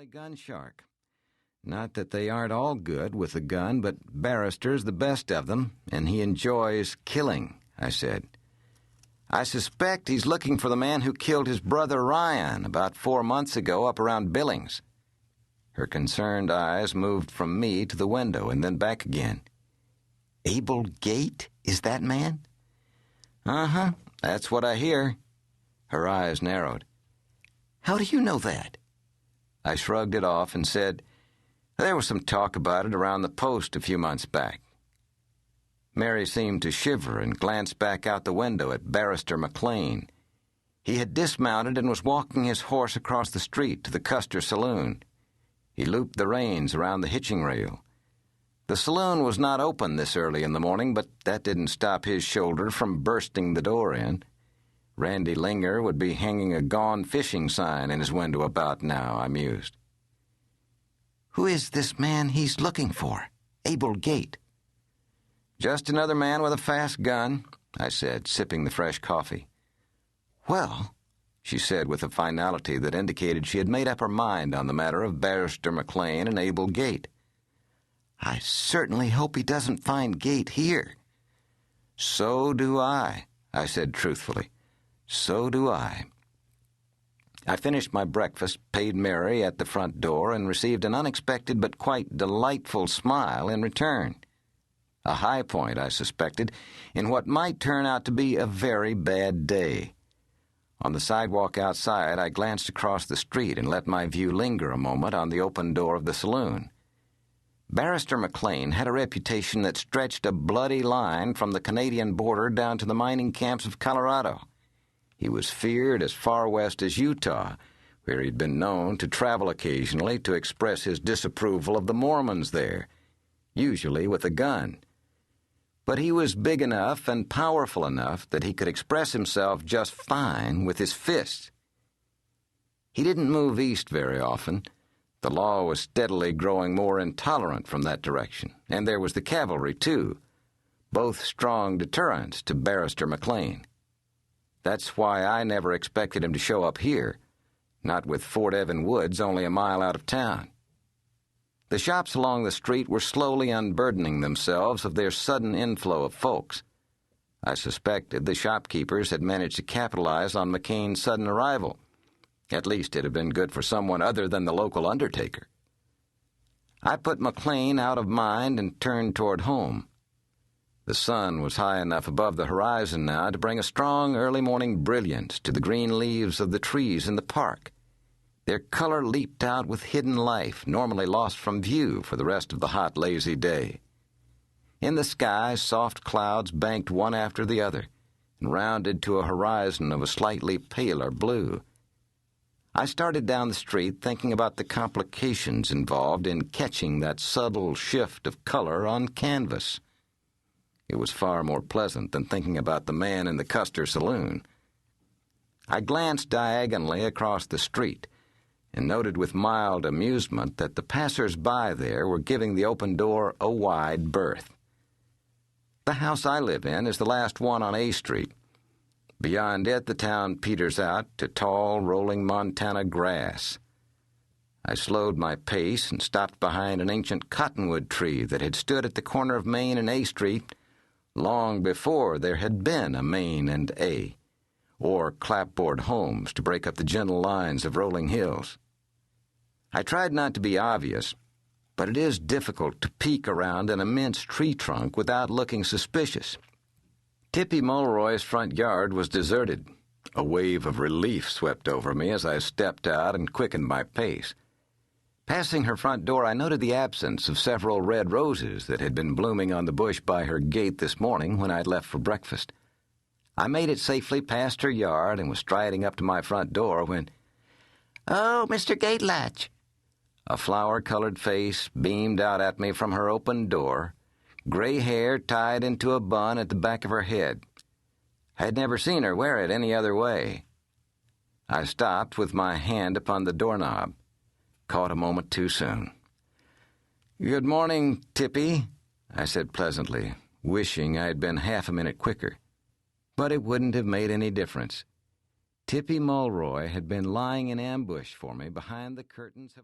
family gun shark. Not that they aren't all good with the gun, but Barrister's the best of them, and he enjoys killing, I said. I suspect he's looking for the man who killed his brother Ryan about 4 months ago up around Billings. Her concerned eyes moved from me to the window and then back again. Abel Gate, is that man? Uh-huh, that's what I hear. Her eyes narrowed. How do you know that? I shrugged it off and said, there was some talk about it around the post a few months back. Mary seemed to shiver and glanced back out the window at Barrister McClain. He had dismounted and was walking his horse across the street to the Custer Saloon. He looped the reins around the hitching rail. The saloon was not open this early in the morning, but that didn't stop his shoulder from bursting the door in. Randy Linger would be hanging a gone fishing sign in his window about now, I mused. Who is this man he's looking for? Abel Gate. Just another man with a fast gun, I said, sipping the fresh coffee. Well, she said with a finality that indicated she had made up her mind on the matter of Barrister McClain and Abel Gate. I certainly hope he doesn't find Gate here. So do I said truthfully. So do I. I finished my breakfast, paid Mary at the front door, and received an unexpected but quite delightful smile in return. A high point, I suspected, in what might turn out to be a very bad day. On the sidewalk outside, I glanced across the street and let my view linger a moment on the open door of the saloon. Barrister McClain had a reputation that stretched a bloody line from the Canadian border down to the mining camps of Colorado. He was feared as far west as Utah, where he'd been known to travel occasionally to express his disapproval of the Mormons there, usually with a gun. But he was big enough and powerful enough that he could express himself just fine with his fists. He didn't move east very often. The law was steadily growing more intolerant from that direction, and there was the Cavalry, too, both strong deterrents to Barrister McClain. That's why I never expected him to show up here, not with Fort Evan Woods only a mile out of town. The shops along the street were slowly unburdening themselves of their sudden inflow of folks. I suspected the shopkeepers had managed to capitalize on McCain's sudden arrival. At least it had been good for someone other than the local undertaker. I put McClain out of mind and turned toward home. The sun was high enough above the horizon now to bring a strong early-morning brilliance to the green leaves of the trees in the park. Their color leaped out with hidden life, normally lost from view for the rest of the hot, lazy day. In the sky, soft clouds banked one after the other and rounded to a horizon of a slightly paler blue. I started down the street thinking about the complications involved in catching that subtle shift of color on canvas. It was far more pleasant than thinking about the man in the Custer Saloon. I glanced diagonally across the street and noted with mild amusement that the passers-by there were giving the open door a wide berth. The house I live in is the last one on A Street. Beyond it, the town peters out to tall, rolling Montana grass. I slowed my pace and stopped behind an ancient cottonwood tree that had stood at the corner of Main and A Street long before there had been a Main and A, or clapboard homes to break up the gentle lines of rolling hills. I tried not to be obvious, but it is difficult to peek around an immense tree trunk without looking suspicious. Tippy Mulroy's front yard was deserted. A wave of relief swept over me as I stepped out and quickened my pace. Passing her front door, I noted the absence of several red roses that had been blooming on the bush by her gate this morning when I'd left for breakfast. I made it safely past her yard and was striding up to my front door when, "Oh, Mr. Gatelatch!" A flower-colored face beamed out at me from her open door, gray hair tied into a bun at the back of her head. I had never seen her wear it any other way. I stopped with my hand upon the doorknob. Caught a moment too soon. "Good morning, Tippy," I said pleasantly, wishing I had been half a minute quicker. But it wouldn't have made any difference. Tippy Mulroy had been lying in ambush for me behind the curtains of